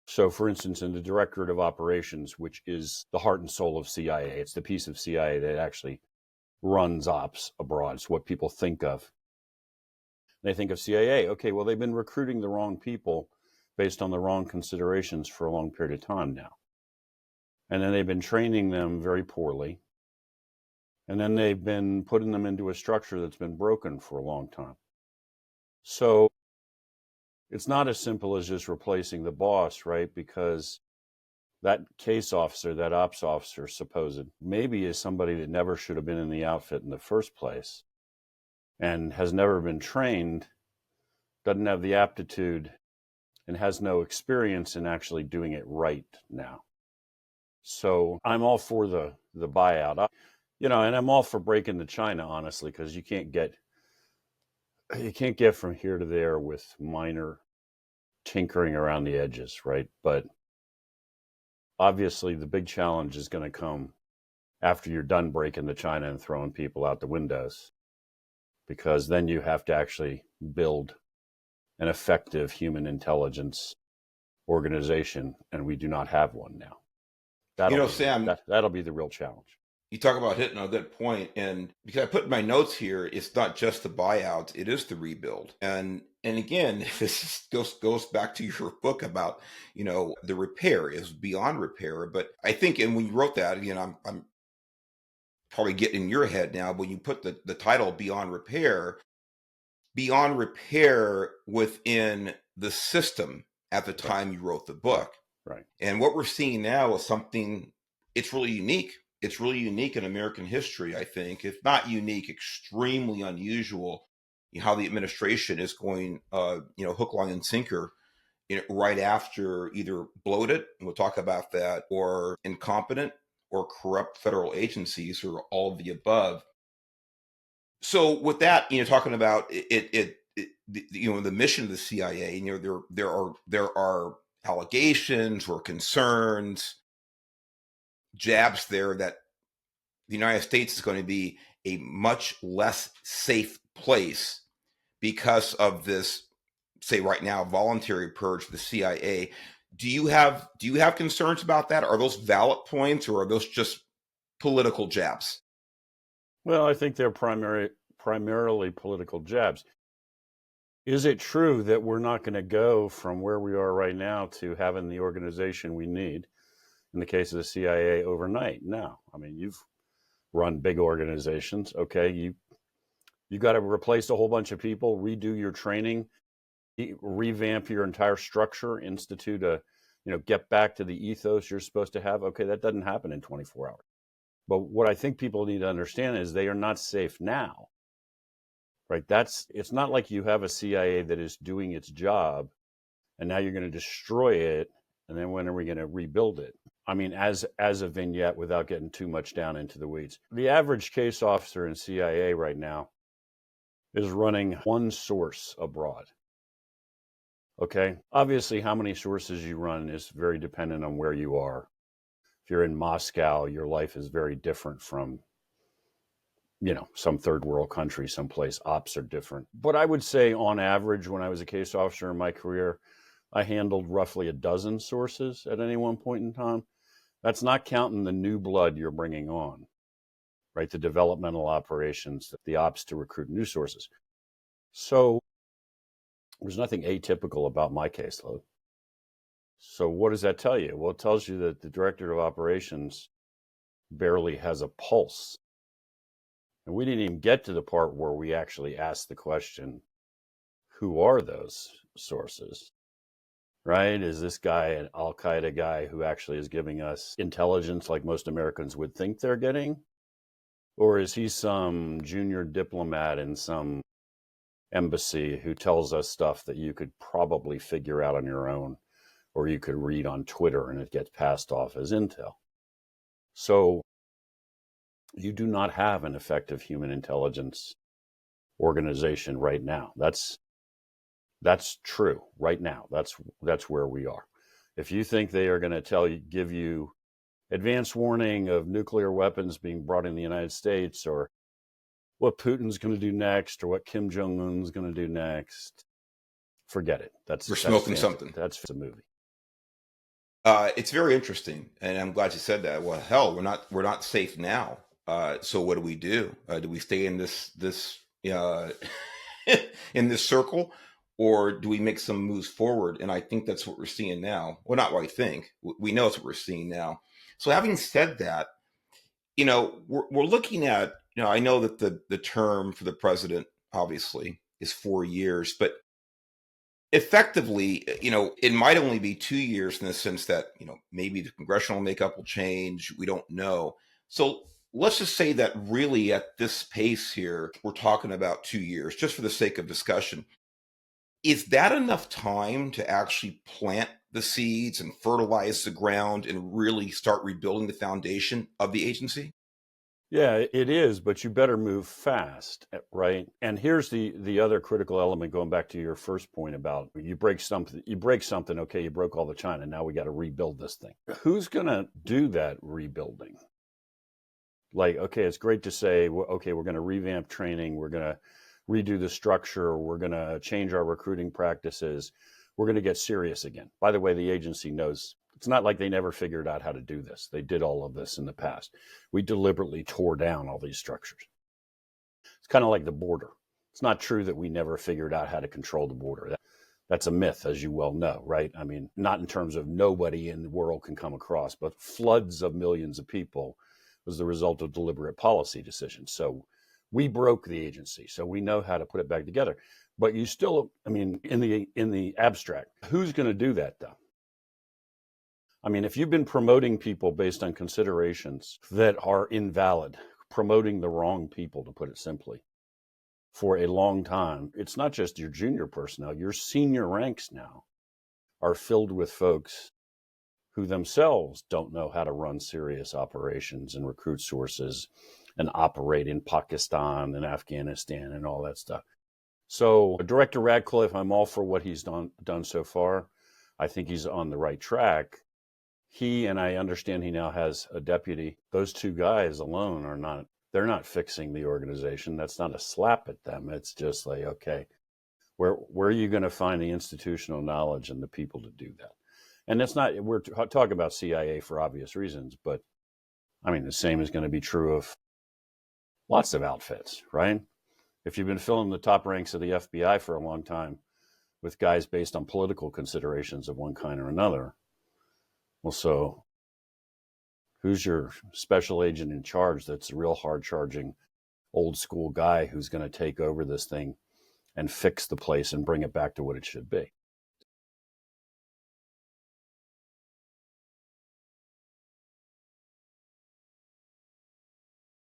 So for instance, in the Directorate of Operations, which is the heart and soul of CIA, it's the piece of CIA that actually runs ops abroad. It's what people think of. They think of CIA, okay, well, they've been recruiting the wrong people based on the wrong considerations for a long period of time now. And then they've been training them very poorly. And then they've been putting them into a structure that's been broken for a long time. So it's not as simple as just replacing the boss, right? Because that case officer, that ops officer, supposed, maybe is somebody that never should have been in the outfit in the first place and has never been trained, doesn't have the aptitude, and has no experience in actually doing it right now. So I'm all for the buyout, and I'm all for breaking to China, honestly, because you can't get from here to there with minor tinkering around the edges, right? But obviously the big challenge is going to come after you're done breaking to China and throwing people out the windows, because then you have to actually build an effective human intelligence organization, and we do not have one now. Sam, that'll be the real challenge. You talk about hitting a good point, and because I put in my notes here, it's not just the buyout; it is the rebuild. And again, this goes back to your book about the repair is beyond repair. But I think, and when you wrote that, again, I'm probably getting in your head now. When you put the title beyond repair within the system at the time you wrote the book, right? And what we're seeing now is something, it's really unique. It's really unique in American history, I think. If not unique, extremely unusual, how the administration is going, hook, line, and sinker, right after either bloated, and we'll talk about that, or incompetent or corrupt federal agencies, or all of the above. So with that, talking about the mission of the CIA, there are allegations or concerns, jabs there that the United States is going to be a much less safe place because of this, say right now, voluntary purge of the CIA. Do you have concerns about that? Are those valid points, or are those just political jabs? Well, I think they're primarily political jabs. Is it true that we're not going to go from where we are right now to having the organization we need, in the case of the CIA, overnight? No. I mean, you've run big organizations. Okay, you got to replace a whole bunch of people, redo your training, revamp your entire structure, institute get back to the ethos you're supposed to have. Okay, that doesn't happen in 24 hours. But what I think people need to understand is they are not safe now. Right? It's not like you have a CIA that is doing its job and now you're going to destroy it, and then when are we going to rebuild it? I mean, as a vignette, without getting too much down into the weeds. The average case officer in CIA right now is running one source abroad. Okay? Obviously, how many sources you run is very dependent on where you are. If you're in Moscow, your life is very different from some third world country, someplace. Ops are different. But I would say on average, when I was a case officer in my career, I handled roughly a dozen sources at any one point in time. That's not counting the new blood you're bringing on, right? The developmental operations, the ops to recruit new sources. So there's nothing atypical about my caseload. So what does that tell you? Well, it tells you that the director of operations barely has a pulse. And we didn't even get to the part where we actually asked the question, who are those sources? Right? Is this guy an Al-Qaeda guy who actually is giving us intelligence like most Americans would think they're getting? Or is he some junior diplomat in some embassy who tells us stuff that you could probably figure out on your own, or you could read on Twitter and it gets passed off as intel? So you do not have an effective human intelligence organization right now. That's true right now. That's where we are. If you think they are going to give you advance warning of nuclear weapons being brought in the United States, or what Putin's going to do next, or what Kim Jong-un's going to do next, forget it. We're That's smoking fantasy. something. That's a movie. It's very interesting, and I'm glad you said that. Well, hell, we're not safe now. So what do? Do we stay in this in this circle, or do we make some moves forward? And I think that's what we're seeing now. Well, not what I think. We know it's what we're seeing now. So having said that, we're looking at, I know that the term for the president obviously is 4 years, but effectively, it might only be 2 years in the sense that, maybe the congressional makeup will change. We don't know. So let's just say that really at this pace here, we're talking about 2 years, just for the sake of discussion. Is that enough time to actually plant the seeds and fertilize the ground and really start rebuilding the foundation of the agency? Yeah, it is, but you better move fast, right? And here's the other critical element, going back to your first point about you break something, okay, you broke all the China, now we got to rebuild this thing. Who's going to do that rebuilding? Like, okay, it's great to say, okay, we're going to revamp training, we're going to redo the structure, we're going to change our recruiting practices, we're going to get serious again. By the way, the agency knows it's not like they never figured out how to do this. They did all of this in the past. We deliberately tore down all these structures. It's kind of like the border. It's not true that we never figured out how to control the border. That's a myth, as you well know, right? I mean, not in terms of nobody in the world can come across, but floods of millions of people was the result of deliberate policy decisions. So we broke the agency, so we know how to put it back together. But you still, I mean, in the abstract, who's going to do that though? I mean, if you've been promoting people based on considerations that are invalid, promoting the wrong people, to put it simply, for a long time, it's not just your junior personnel, your senior ranks now are filled with folks who themselves don't know how to run serious operations and recruit sources and operate in Pakistan and Afghanistan and all that stuff. So Director Radcliffe, I'm all for what he's done so far. I think he's on the right track. He, and I understand he now has a deputy. Those two guys alone they're not fixing the organization. That's not a slap at them. It's just like, okay, where are you going to find the institutional knowledge and the people to do that? And it's not, we're talking about CIA for obvious reasons, but I mean, the same is going to be true of lots of outfits, right? If you've been filling the top ranks of the FBI for a long time with guys based on political considerations of one kind or another, well, so who's your special agent in charge that's a real hard charging old school guy who's going to take over this thing and fix the place and bring it back to what it should be?